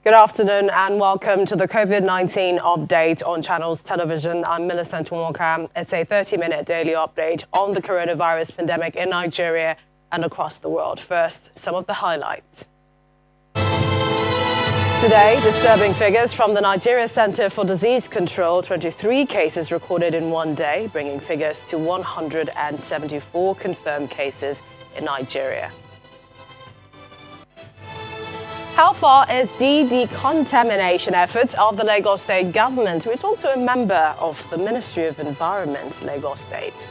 Good afternoon and welcome to the COVID-19 update on Channels Television. I'm Millicent Nwonka. It's a 30-minute daily update on the coronavirus pandemic in Nigeria and across the world. First, some of the highlights. Today, disturbing figures from the Nigeria Center for Disease Control. 23 cases recorded in one day, bringing figures to 174 confirmed cases in Nigeria. How far is the decontamination efforts of the Lagos State government? We talked to a member of the Ministry of Environment, Lagos State.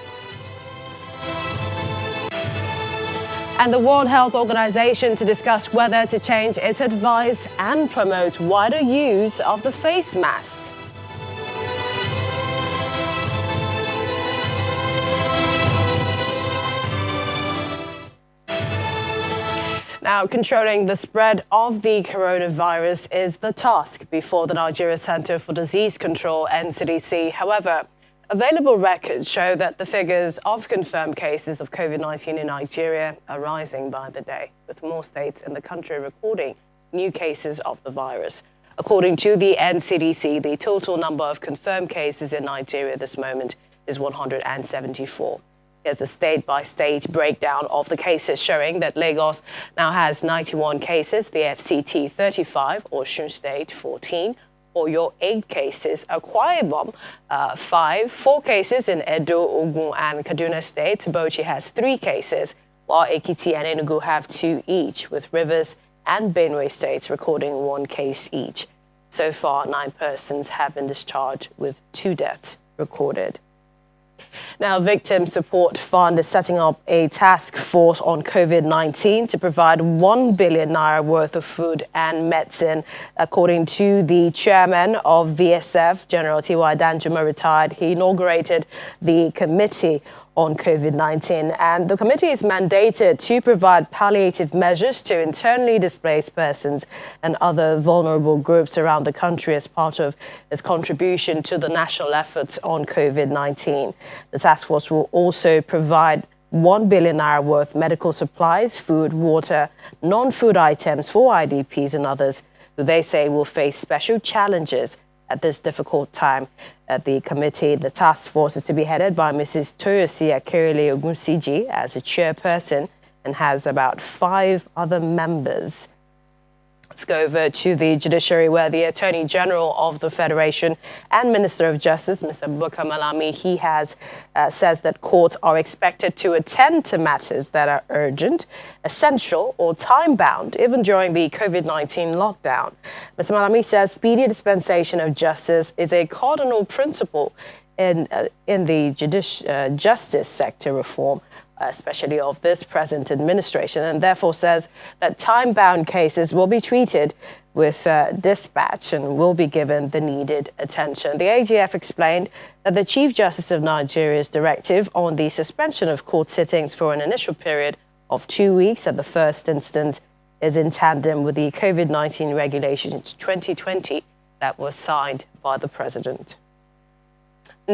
And the World Health Organization to discuss whether to change its advice and promote wider use of the face mask. Now, controlling the spread of the coronavirus is the task before the Nigeria Center for Disease Control, NCDC. However, available records show that the figures of confirmed cases of COVID-19 in Nigeria are rising by the day, with more states in the country recording new cases of the virus. According to the NCDC, the total number of confirmed cases in Nigeria at this moment is 174. Here's a state-by-state breakdown of the cases showing that Lagos now has 91 cases, the FCT 35, Osun State 14, Oyo 8 cases, Akwa Ibom 5, 4 cases in Edo, Ogun and Kaduna State. Bauchi has 3 cases, while Ekiti and Enugu have 2 each, with Rivers and Benue states recording 1 case each. So far, 9 persons have been discharged, with 2 deaths recorded. Now, Victim Support Fund is setting up a task force on COVID-19 to provide 1 billion naira worth of food and medicine. According to the chairman of VSF, General T.Y. Danjuma, retired, he inaugurated the committee on COVID-19, and the committee is mandated to provide palliative measures to internally displaced persons and other vulnerable groups around the country as part of its contribution to the national efforts on COVID-19. The task force will also provide 1 billion naira worth medical supplies, food, water, non-food items for IDPs and others who they say will face special challenges at this difficult time. At the committee, the task force is to be headed by Mrs. Toyosi Akerele Ogunsiji as a chairperson and has about 5 other members. Let's go over to the judiciary, where the Attorney General of the Federation and Minister of Justice, Mr. Bukar Malami, he has says that courts are expected to attend to matters that are urgent, essential or time-bound, even during the COVID-19 lockdown. Mr. Malami says speedy dispensation of justice is a cardinal principle in the justice sector reform, especially of this present administration, and therefore says that time-bound cases will be treated with dispatch and will be given the needed attention. The AGF explained that the Chief Justice of Nigeria's directive on the suspension of court sittings for an initial period of 2 weeks at the first instance is in tandem with the COVID-19 regulations 2020 that were signed by the President.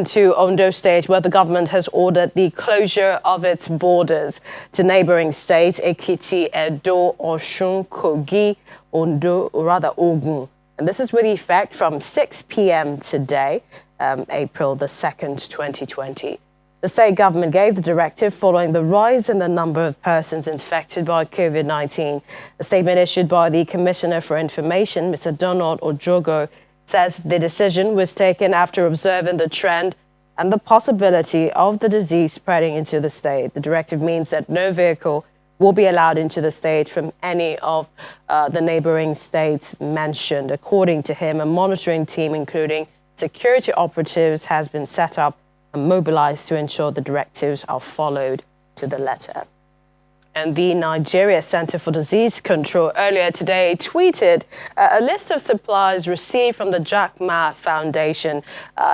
To Ondo State, where the government has ordered the closure of its borders to neighboring states, Ekiti, Edo, Osun, Kogi, Ogun. And this is with effect from 6 p.m. today, April the 2nd, 2020. The state government gave the directive following the rise in the number of persons infected by COVID-19. A statement issued by the Commissioner for Information, Mr. Donald Ojogo, says the decision was taken after observing the trend and the possibility of the disease spreading into the state. The directive means that no vehicle will be allowed into the state from any of the neighboring states mentioned. According to him, a monitoring team, including security operatives, has been set up and mobilized to ensure the directives are followed to the letter. And the Nigeria Center for Disease Control earlier today tweeted a list of supplies received from the Jack Ma Foundation.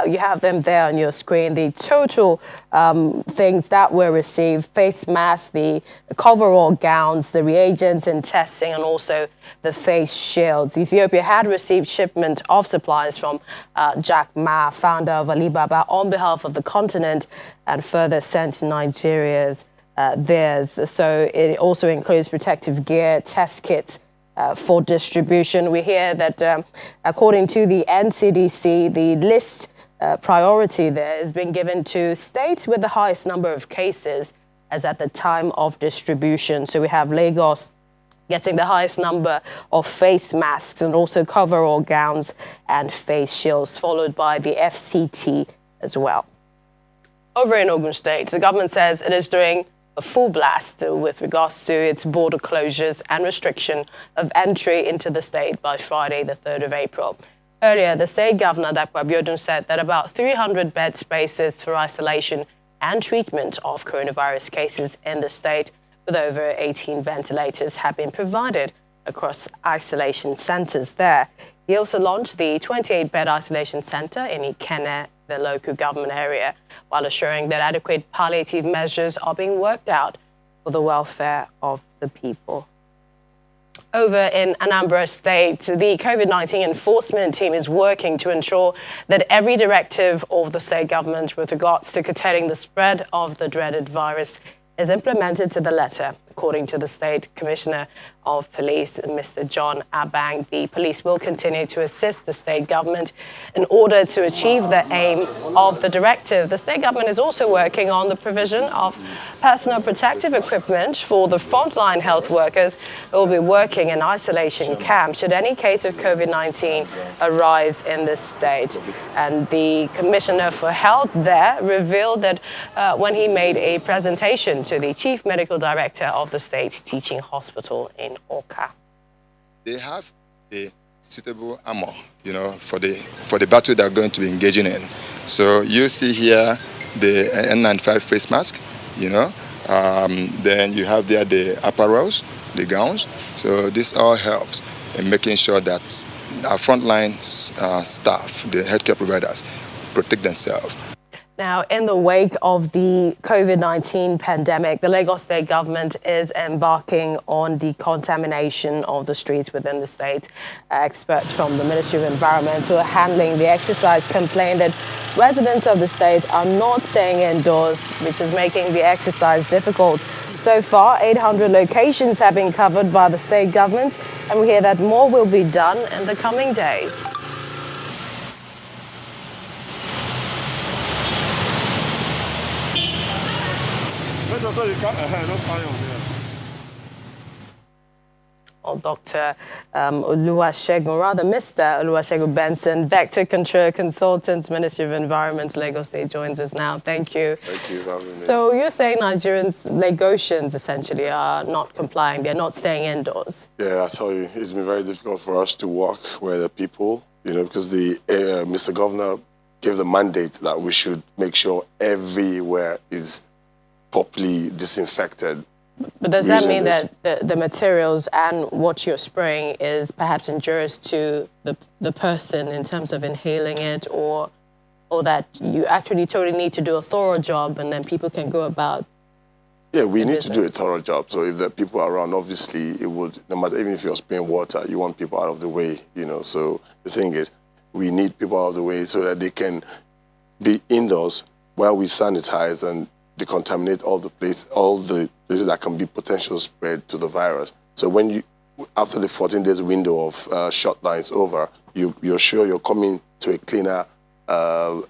You have them there on your screen. The total things that were received: face masks, the coverall gowns, the reagents and testing, and also the face shields. Ethiopia had received shipment of supplies from Jack Ma, founder of Alibaba, on behalf of the continent, and further sent Nigeria's theirs. So it also includes protective gear, test kits, for distribution. We hear that according to the NCDC, the list priority there has been given to states with the highest number of cases as at the time of distribution. So we have Lagos getting the highest number of face masks and also coverall gowns and face shields, followed by the FCT as well. Over in Ogun State, the government says it is doing a full blast with regards to its border closures and restriction of entry into the state by Friday, the 3rd of April. Earlier, the state governor, Dapo Abiodun, said that about 300 bed spaces for isolation and treatment of coronavirus cases in the state, with over 18 ventilators, have been provided across isolation centres there. He also launched the 28-bed isolation centre in Ikenne, the local government area, while assuring that adequate palliative measures are being worked out for the welfare of the people. Over in Anambra State, the COVID-19 enforcement team is working to ensure that every directive of the state government with regards to curtailing the spread of the dreaded virus is implemented to the letter. According to the State Commissioner of Police, Mr. John Abang, the police will continue to assist the state government in order to achieve the aim of the directive. The state government is also working on the provision of personal protective equipment for the frontline health workers who will be working in isolation camps should any case of COVID-19 arise in the state. And the Commissioner for Health there revealed that when he made a presentation to the Chief Medical Director of the state's teaching hospital in Oka. They have a suitable armor, for the battle they're going to be engaging in. So you see here the N95 face mask, then you have there the apparels, the gowns. So this all helps in making sure that our frontline staff, the healthcare providers, protect themselves. Now, in the wake of the COVID-19 pandemic, the Lagos state government is embarking on decontamination of the streets within the state. Experts from the Ministry of Environment who are handling the exercise complain that residents of the state are not staying indoors, which is making the exercise difficult. So far, 800 locations have been covered by the state government, and we hear that more will be done in the coming days. Dr. Oluwasegun, or rather Mr. Oluwasegun Benson, Vector Control Consultant, Ministry of Environment, Lagos State, joins us now. Thank you. Thank you for having me. So you're saying Nigerians, Lagosians essentially, are not complying. They're not staying indoors. Yeah, I tell you, it's been very difficult for us to work with the people, because the Mr. Governor gave the mandate that we should make sure everywhere is properly disinfected. But does that mean that the materials and what you're spraying is perhaps injurious to the person in terms of inhaling it, or that you actually totally need to do a thorough job and then people can go about? Yeah, we need to do a thorough job. So if the people are around, obviously it would, no matter, even if you're spraying water, you want people out of the way, So the thing is, we need people out of the way so that they can be indoors while we sanitize and decontaminate all the places that can be potential spread to the virus. So when after the 14 days window of shutdown is over, you're sure you're coming to a cleaner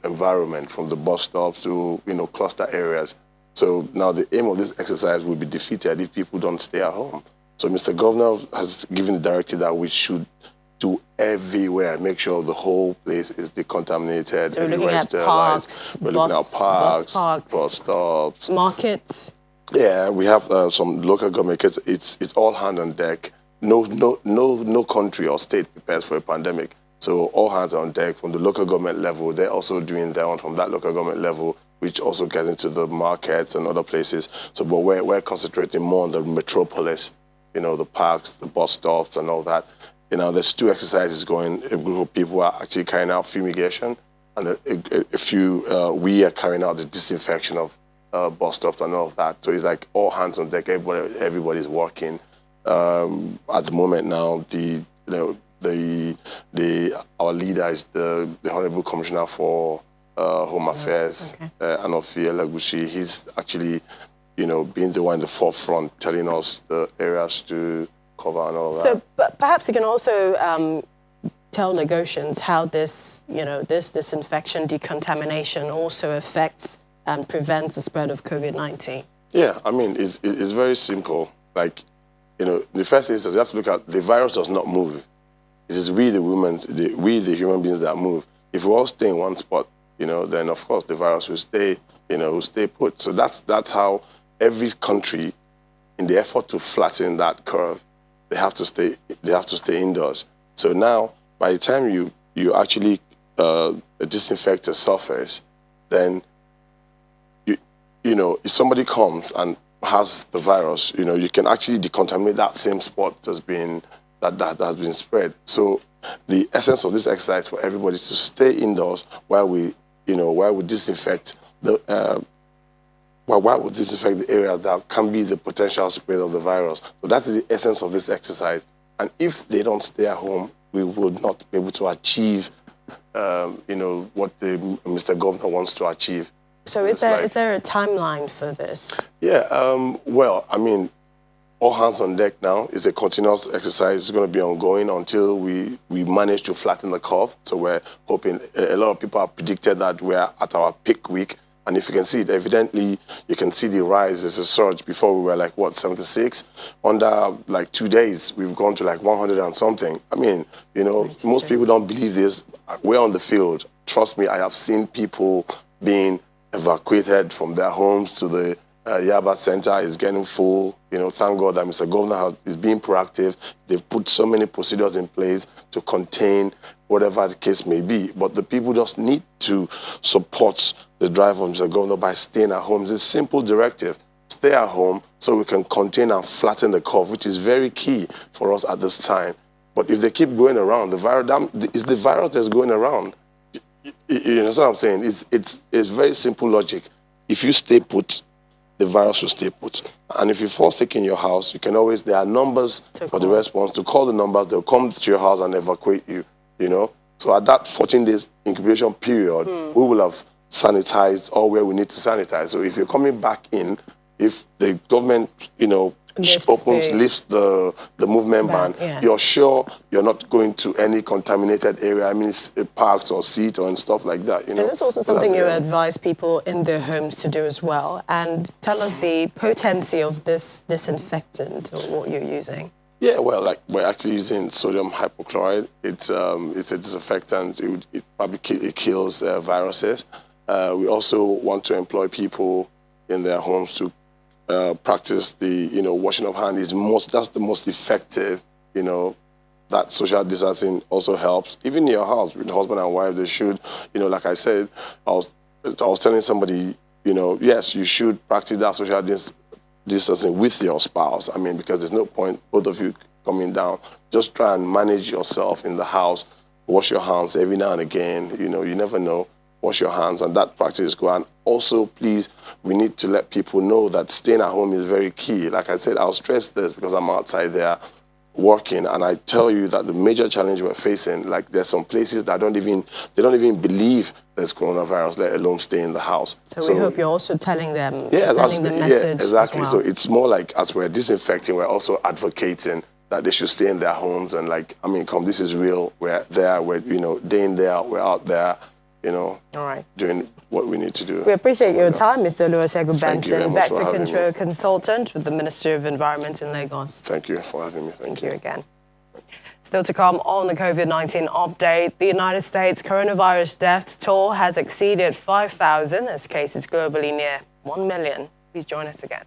environment, from the bus stops to cluster areas. So now the aim of this exercise will be defeated if people don't stay at home. So Mr. Governor has given the directive that we should do everywhere, make sure the whole place is decontaminated. So we're looking at parks, bus stops, markets. Yeah, we have some local government. It's all hand on deck. No country or state prepares for a pandemic. So all hands on deck from the local government level. They're also doing their own from that local government level, which also gets into the markets and other places. So, but we're concentrating more on the metropolis, the parks, the bus stops, and all that. There's 2 exercises going. A group of people are actually carrying out fumigation, and a few, we are carrying out the disinfection of bus stops and all of that. So it's like all hands on deck. Everybody's working. At the moment now, our leader is the Honorable Commissioner for Home Affairs, Anofi Elagushi. He's actually, being the one in the forefront, telling us the areas to cover and all that. So, but perhaps you can also tell Lagosians how this, this disinfection, decontamination also affects and prevents the spread of COVID-19. Yeah, I mean, it's very simple. Like, the first instance, you have to look at the virus does not move. It is we, the human beings that move. If we all stay in one spot, then of course the virus will stay, will stay put. So that's how every country, in the effort to flatten that curve, they have to stay indoors. So now, by the time you actually disinfect a surface, then if somebody comes and has the virus, you can actually decontaminate that same spot that has been spread. So the essence of this exercise for everybody is to stay indoors while we disinfect the area that can be the potential spread of the virus. So that is the essence of this exercise. And if they don't stay at home, we would not be able to achieve, what Mr. Governor wants to achieve. So is there a timeline for this? Yeah, well, I mean, all hands on deck now. It's a continuous exercise. It's going to be ongoing until we manage to flatten the curve. So we're hoping, a lot of people have predicted that we're at our peak week. And if you can see it, evidently, you can see the rise. There's a surge. Before we were like, 76? Under like 2 days, we've gone to like 100 and something. I mean, most people don't believe this. We're on the field. Trust me, I have seen people being evacuated from their homes to the Yaba Center. Is getting full. Thank God that Mr. Governor is being proactive. They've put so many procedures in place to contain whatever the case may be. But the people just need to support the drive of Mr. Governor by staying at home. It's a simple directive. Stay at home so we can contain and flatten the curve, which is very key for us at this time. But if they keep going around, it's the virus that's going around. You understand what I'm saying? It's very simple logic. If you stay put, the virus will stay put. And if you fall sick in your house, you can always, there are numbers for the response. To call the numbers, they'll come to your house and evacuate you, So at that 14 days incubation period, we will have sanitized all where we need to sanitize. So if you're coming back in, if the government, lifts the movement ban, yes, you're sure you're not going to any contaminated area. I mean, it's parks or seats or and stuff like that. And that's also something you advise people in their homes to do as well. And tell us the potency of this disinfectant or what you're using. Yeah, well, like we're actually using sodium hypochlorite. It's a disinfectant. It probably kills viruses. We also want to employ people in their homes to practice the washing of hands. That's the most effective. That social distancing also helps. Even in your house with husband and wife, they should. Like I said, I was telling somebody, yes, you should practice that social distancing with your spouse. I mean, because there's no point both of you coming down. Just try and manage yourself in the house. Wash your hands every now and again. You never know. Wash your hands, and that practice is good. And also, please, we need to let people know that staying at home is very key. Like I said, I'll stress this because I'm outside there working, and I tell you that the major challenge we're facing, like there's some places that don't even believe there's coronavirus, let alone stay in the house. So we hope you're also telling them, yeah, sending the message. Yeah, exactly. As well. So it's more like as we're disinfecting, we're also advocating that they should stay in their homes and this is real. We're there. We're day in, day out. We're out there. All right, doing what we need to do. We appreciate your time, Mr. Oluwasegun Benson, Vector Control me. Consultant with the Ministry of Environment in Lagos. Thank you for having me. Thank you again. Still to come on the COVID-19 update, the United States coronavirus death toll has exceeded 5,000 as cases globally near 1 million. Please join us again.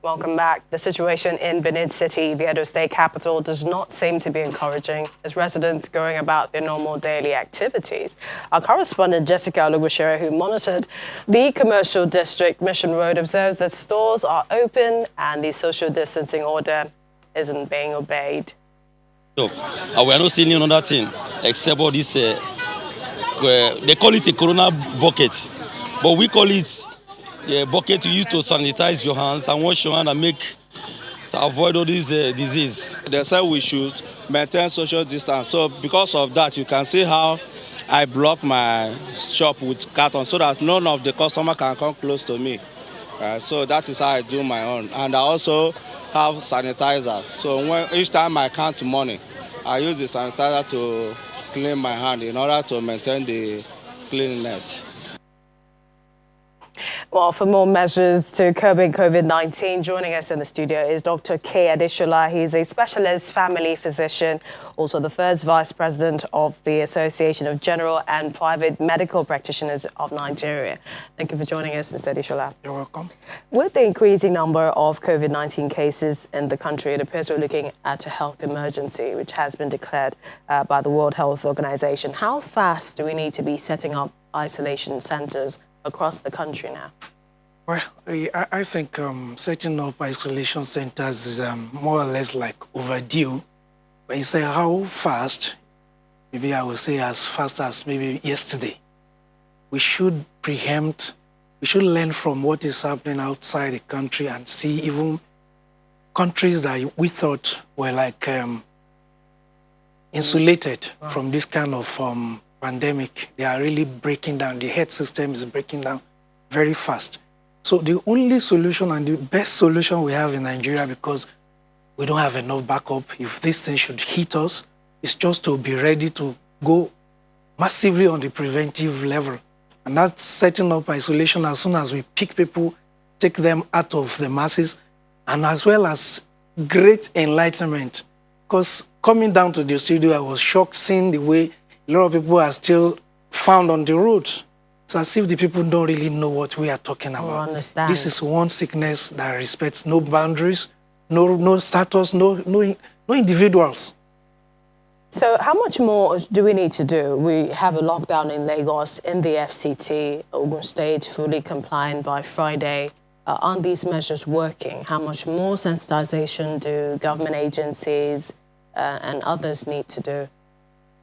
Welcome back. The situation in Benin City, the Edo State capital, does not seem to be encouraging as residents going about their normal daily activities. Our correspondent Jessica Olugbashire, who monitored the commercial district Mission Road, observes that stores are open and the social distancing order isn't being obeyed. So, we are not seeing another thing except all this, they call it a corona bucket, but we call it the bucket you use to sanitize your hands and wash your hands and to avoid all these disease. They say we should maintain social distance. So because of that, you can see how I block my shop with carton so that none of the customer can come close to me. So that is how I do my own. And I also have sanitizers. So each time I count money, I use the sanitizer to clean my hand in order to maintain the cleanliness. Well, for more measures to curbing COVID-19, joining us in the studio is Dr. K. Adeshola. He's a specialist family physician, also the first vice president of the Association of General and Private Medical Practitioners of Nigeria. Thank you for joining us, Mr. Adeshola. You're welcome. With the increasing number of COVID-19 cases in the country, it appears we're looking at a health emergency, which has been declared by the World Health Organization. How fast do we need to be setting up isolation centers across the country now? Well, I think setting up isolation centers is more or less like overdue. When you say how fast, maybe I will say as fast as maybe yesterday. We should preempt, we should learn from what is happening outside the country and see even countries that we thought were like insulated from this kind of pandemic. They are really breaking down. The health system is breaking down very fast. So the only solution and the best solution we have in Nigeria, because we don't have enough backup, if this thing should hit us, is just to be ready to go massively on the preventive level. And that's setting up isolation as soon as we pick people, take them out of the masses, and as well as great enlightenment. Because coming down to the studio, I was shocked seeing the way a lot of people are still found on the road. It's as if the people don't really know what we are talking about. Understand. This is one sickness that respects no boundaries, no status, no individuals. So how much more do we need to do? We have a lockdown in Lagos, in the FCT, Ogun State, fully compliant by Friday. Aren't these measures working? How much more sensitization do government agencies and others need to do?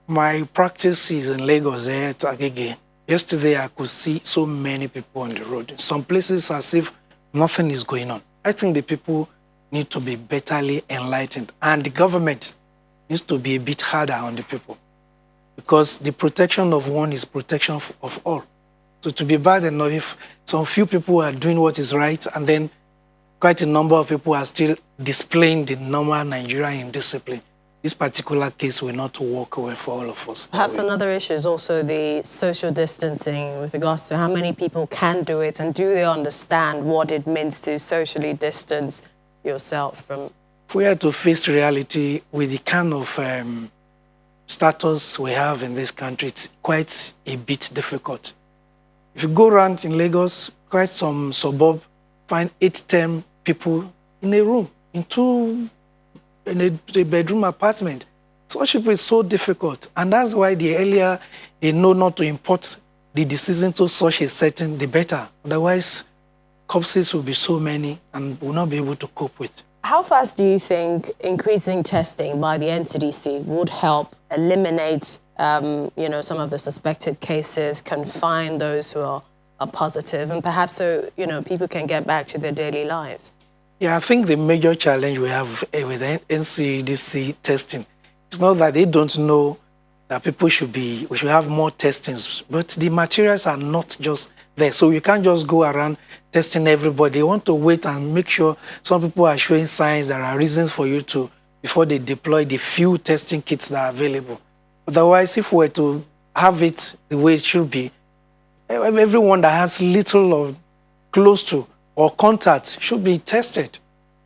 My practice is in Lagos, at Agege. Yesterday, I could see so many people on the road. In some places, as if nothing is going on. I think the people need to be betterly enlightened, and the government needs to be a bit harder on the people, because the protection of one is protection of all. So to be bad enough, if some few people are doing what is right, and then quite a number of people are still displaying the normal Nigerian indiscipline, this particular case will not work away for all of us. Perhaps another issue is also the social distancing with regards to how many people can do it, and do they understand what it means to socially distance yourself from... If we are to face reality with the kind of status we have in this country, it's quite a bit difficult. If you go around in Lagos, quite some suburb, find 8-10 people in a room, in a bedroom apartment. Such people is so difficult. And that's why the earlier they know not to import the disease into such a setting, the better. Otherwise, corpses will be so many and will not be able to cope with. How fast do you think increasing testing by the NCDC would help eliminate some of the suspected cases, confine those who are positive, and perhaps so people can get back to their daily lives? Yeah, I think the major challenge we have with NCDC testing is not that they don't know that we should have more testings, but the materials are not just there. So you can't just go around testing everybody. They want to wait and make sure some people are showing signs. There are reasons for you to, before they deploy the few testing kits that are available. Otherwise, if we were to have it the way it should be, everyone that has little or close to or contact should be tested,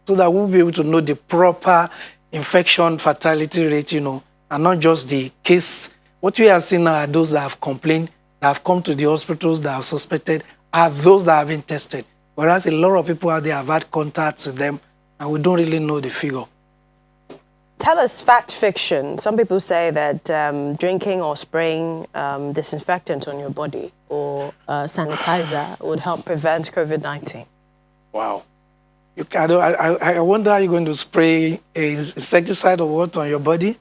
so that we'll be able to know the proper infection fatality rate, and not just the case. What we are seeing now are those that have complained, that have come to the hospitals, that are suspected, are those that have been tested. Whereas a lot of people out there have had contacts with them, and we don't really know the figure. Tell us fact, fiction. Some people say that drinking or spraying disinfectant on your body or sanitizer would help prevent COVID-19. Wow. I wonder how you're going to spray insecticide or what on your body.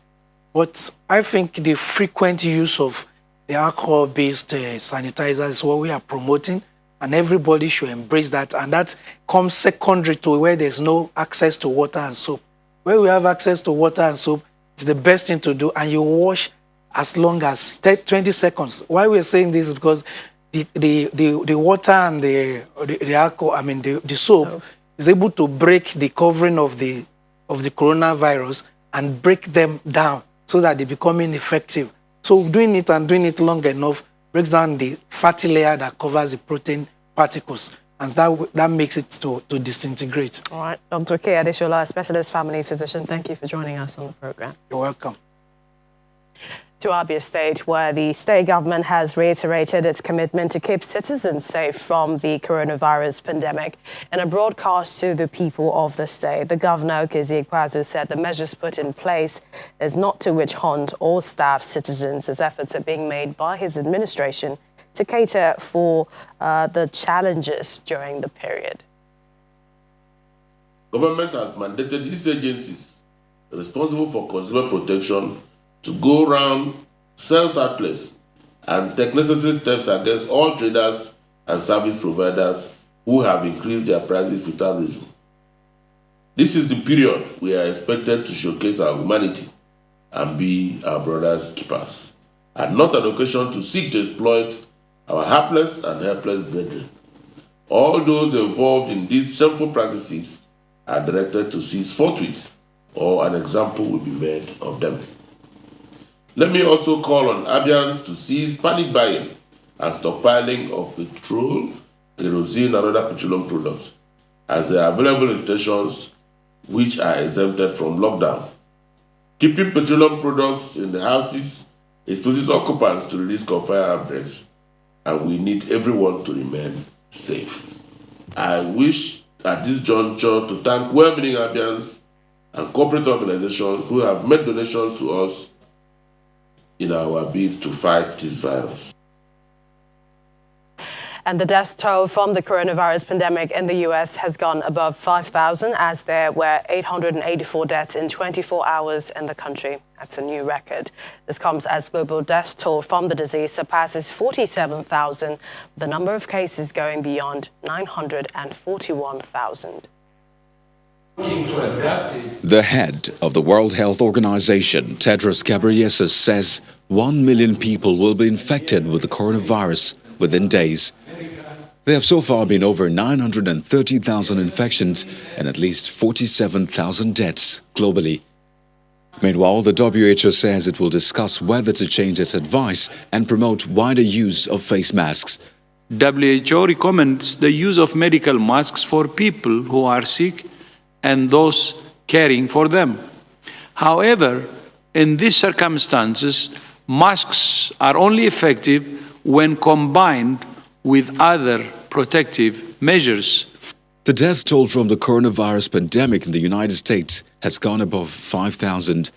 But I think the frequent use of the alcohol-based sanitizer is what we are promoting, and everybody should embrace that. And that comes secondary to where there's no access to water and soap. Where we have access to water and soap, it's the best thing to do, and you wash as long as 20 seconds. Why we're saying this is because the water and the alcohol, I mean the soap, is able to break the covering of the coronavirus and break them down so that they become ineffective. So doing it and doing it long enough breaks down the fatty layer that covers the protein particles, and that makes it to disintegrate. All right, Dr. K. Adeshola, a specialist family physician, thank you for joining us on the program. You're welcome. To Abia State, where the state government has reiterated its commitment to keep citizens safe from the coronavirus pandemic. In a broadcast to the people of the state, the governor, Okezie Ikpeazu, said the measures put in place is not to witch hunt or starve citizens, as efforts are being made by his administration to cater for the challenges during the period. Government has mandated these agencies responsible for consumer protection to go around, sell surplus, and take necessary steps against all traders and service providers who have increased their prices without reason. This is the period we are expected to showcase our humanity and be our brothers' keepers, and not an occasion to seek to exploit our hapless and helpless brethren. All those involved in these shameful practices are directed to cease forthwith, or an example will be made of them. Let me also call on Abians to cease panic buying and stockpiling of petrol, kerosene, and other petroleum products, as they are available in stations which are exempted from lockdown. Keeping petroleum products in the houses exposes occupants to the risk of fire outbreaks, and we need everyone to remain safe. I wish at this juncture to thank well-meaning Abians and corporate organizations who have made donations to us in our bid to fight this virus. And the death toll from the coronavirus pandemic in the U.S. has gone above 5,000, as there were 884 deaths in 24 hours in the country. That's a new record. This comes as global death toll from the disease surpasses 47,000, the number of cases going beyond 941,000. The head of the World Health Organization, Tedros Ghebreyesus, says 1 million people will be infected with the coronavirus within days. There have so far been over 930,000 infections and at least 47,000 deaths globally. Meanwhile, the WHO says it will discuss whether to change its advice and promote wider use of face masks. WHO recommends the use of medical masks for people who are sick and those caring for them. However, in these circumstances, masks are only effective when combined with other protective measures. The death toll from the coronavirus pandemic in the United States has gone above 5,000.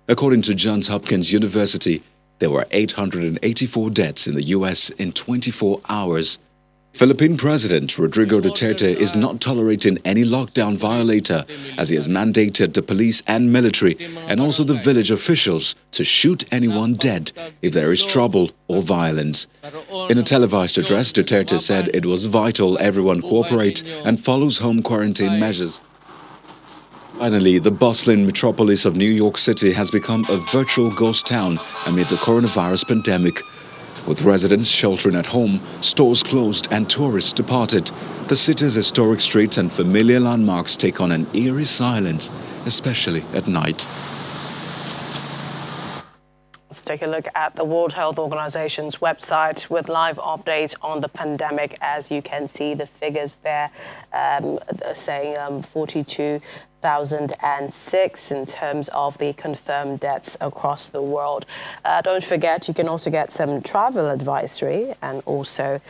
According to Johns Hopkins University, there were 884 deaths in the U.S. in 24 hours. Philippine President Rodrigo Duterte is not tolerating any lockdown violator, as he has mandated the police and military and also the village officials to shoot anyone dead if there is trouble or violence. In a televised address, Duterte said it was vital everyone cooperate and follows home quarantine measures. Finally, the bustling metropolis of New York City has become a virtual ghost town amid the coronavirus pandemic. With residents sheltering at home, stores closed and tourists departed, the city's historic streets and familiar landmarks take on an eerie silence, especially at night. Let's take a look at the World Health Organization's website with live updates on the pandemic. As you can see, the figures there saying 42,006 in terms of the confirmed deaths across the world. Don't forget, you can also get some travel advisory and also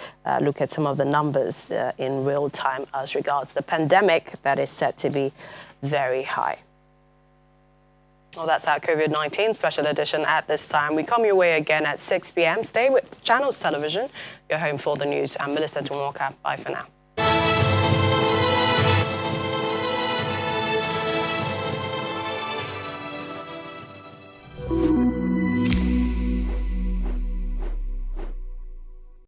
look at some of the numbers in real time as regards the pandemic that is set to be very high. Well, that's our COVID-19 special edition at this time. We come your way again at 6 p.m. Stay with Channels Television, your home for the news. I'm Melissa Tumwalka. Bye for now.